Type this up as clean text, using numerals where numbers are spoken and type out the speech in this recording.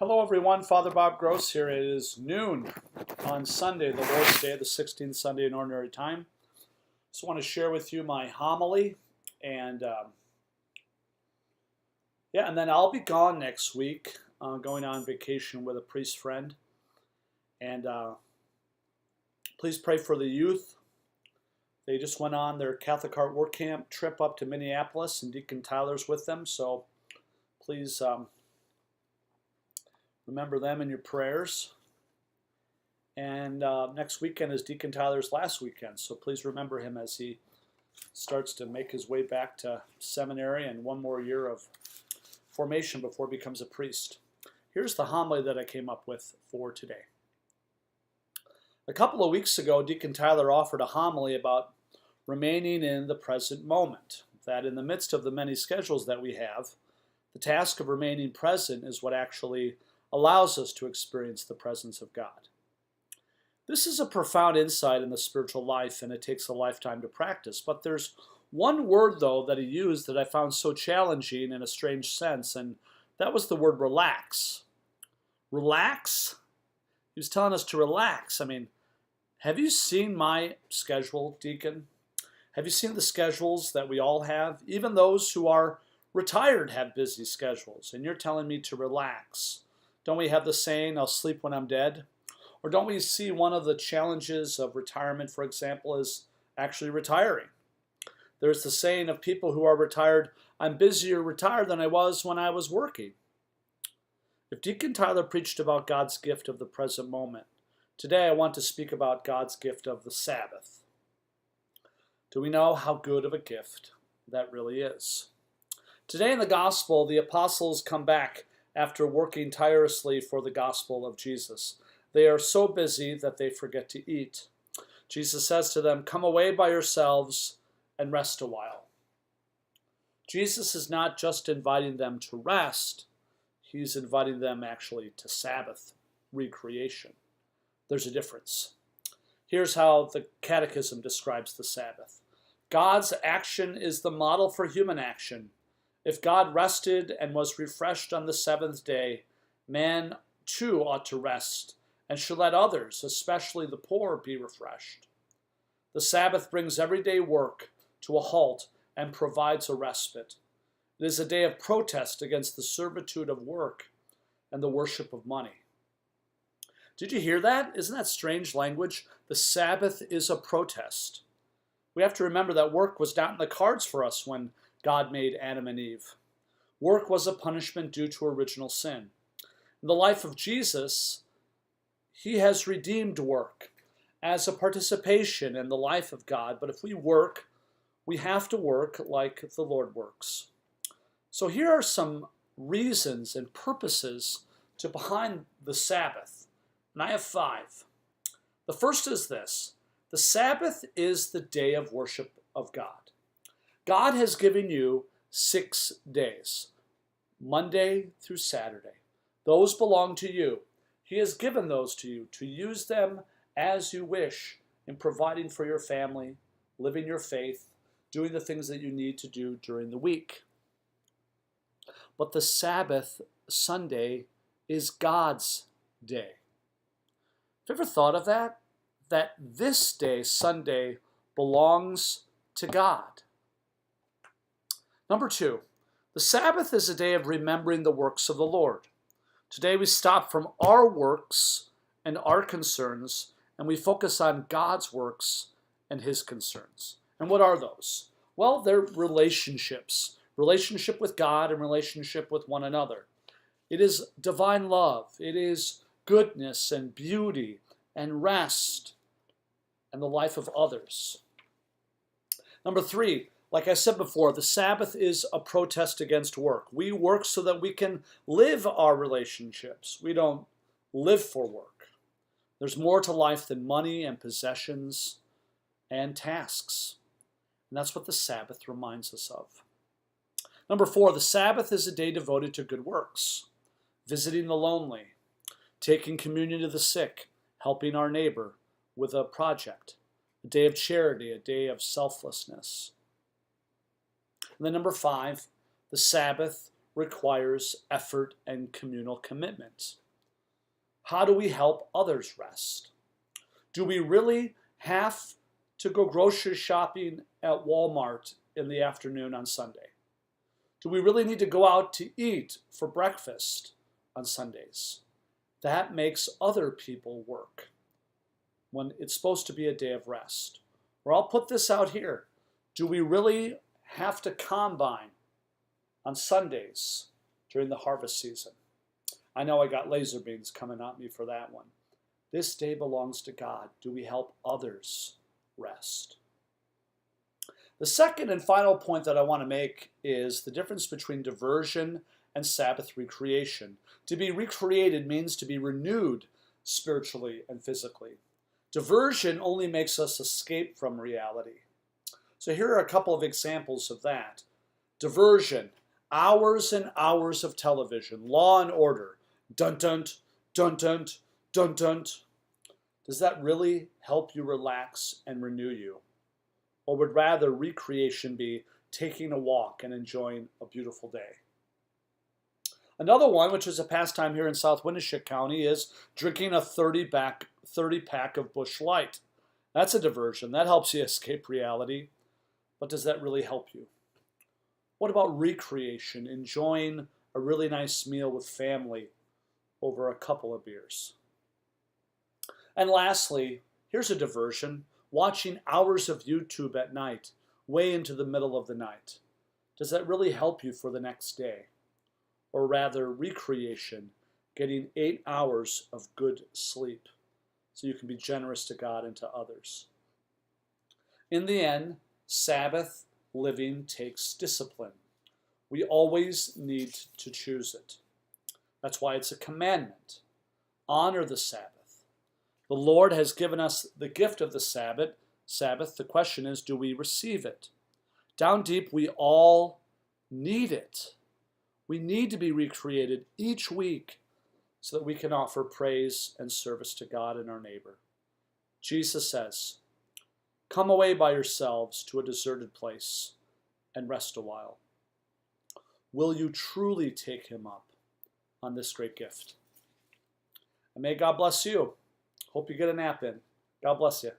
Hello everyone, Father Bob Gross here. It is noon on Sunday, the Lord's Day, the 16th Sunday in Ordinary Time. Just want to share with you my homily, and and then I'll be gone next week, going on vacation with a priest friend. And please pray for the youth. They just went on their Catholic Heart Work Camp trip up to Minneapolis, and Deacon Tyler's with them, so please remember them in your prayers. And next weekend is Deacon Tyler's last weekend, so please remember him as he starts to make his way back to seminary and one more year of formation before he becomes a priest. Here's the homily that I came up with for today. A couple of weeks ago, Deacon Tyler offered a homily about remaining in the present moment, that in the midst of the many schedules that we have, the task of remaining present is what actually allows us to experience the presence of God. This is a profound insight in the spiritual life, and it takes a lifetime to practice. But there's one word, though, that he used that I found so challenging in a strange sense, and that was the word relax. Relax? He was telling us to relax. I mean, have you seen my schedule, Deacon? Have you seen the schedules that we all have? Even those who are retired have busy schedules, and you're telling me to relax. Don't we have the saying, I'll sleep when I'm dead? Or don't we see one of the challenges of retirement, for example, is actually retiring? There's the saying of people who are retired, I'm busier retired than I was when I was working. If Deacon Tyler preached about God's gift of the present moment, today I want to speak about God's gift of the Sabbath. Do we know how good of a gift that really is? Today in the gospel, the apostles come back after working tirelessly for the gospel of Jesus. They are so busy that they forget to eat. Jesus says to them, come away by yourselves and rest a while. Jesus is not just inviting them to rest, he's inviting them actually to Sabbath, recreation. There's a difference. Here's how the Catechism describes the Sabbath. God's action is the model for human action. If God rested and was refreshed on the seventh day, man too ought to rest and should let others, especially the poor, be refreshed. The Sabbath brings everyday work to a halt and provides a respite. It is a day of protest against the servitude of work and the worship of money. Did you hear that? Isn't that strange language? The Sabbath is a protest. We have to remember that work was not in the cards for us when God made Adam and Eve. Work was a punishment due to original sin. In the life of Jesus, he has redeemed work as a participation in the life of God. But if we work, we have to work like the Lord works. So here are some reasons and purposes to behind the Sabbath. And I have 5. The first is this. The Sabbath is the day of worship of God. God has given you 6 days, Monday through Saturday. Those belong to you. He has given those to you to use them as you wish in providing for your family, living your faith, doing the things that you need to do during the week. But the Sabbath, Sunday, is God's day. Have you ever thought of that? That this day, Sunday, belongs to God. Number 2, the Sabbath is a day of remembering the works of the Lord. Today we stop from our works and our concerns, and we focus on God's works and his concerns. And what are those? Well, they're relationships. Relationship with God and relationship with one another. It is divine love. It is goodness and beauty and rest and the life of others. Number 3, like I said before, the Sabbath is a protest against work. We work so that we can live our relationships. We don't live for work. There's more to life than money and possessions and tasks. And that's what the Sabbath reminds us of. Number 4, the Sabbath is a day devoted to good works. Visiting the lonely, taking communion to the sick, helping our neighbor with a project. A day of charity, a day of selflessness. And then number 5, the Sabbath requires effort and communal commitment. How do we help others rest? Do we really have to go grocery shopping at Walmart in the afternoon on Sunday? Do we really need to go out to eat for breakfast on Sundays? That makes other people work when it's supposed to be a day of rest. Or I'll put this out here. Do we really have to combine on Sundays during the harvest season? I know I got laser beams coming at me for that one. This day belongs to God. Do we help others rest? The second and final point that I want to make is the difference between diversion and Sabbath recreation. To be recreated means to be renewed spiritually and physically. Diversion only makes us escape from reality. So here are a couple of examples of that. Diversion, hours and hours of television, Law and Order, dun-dun, dun-dun, dun-dun. Does that really help you relax and renew you? Or would rather recreation be taking a walk and enjoying a beautiful day? Another one, which is a pastime here in South Winneshiek County, is drinking a 30-pack of Busch Light. That's a diversion. That helps you escape reality. But does that really help you? What about recreation, enjoying a really nice meal with family over a couple of beers? And lastly, here's a diversion, watching hours of YouTube at night, way into the middle of the night. Does that really help you for the next day? Or rather, recreation, getting 8 hours of good sleep so you can be generous to God and to others. In the end, Sabbath living takes discipline. We always need to choose it. That's why it's a commandment. Honor the Sabbath. The Lord has given us the gift of the Sabbath. The question is, do we receive it? Down deep, we all need it. We need to be recreated each week so that we can offer praise and service to God and our neighbor. Jesus says, "Come away by yourselves to a deserted place and rest a while." Will you truly take him up on this great gift? And may God bless you. Hope you get a nap in. God bless you.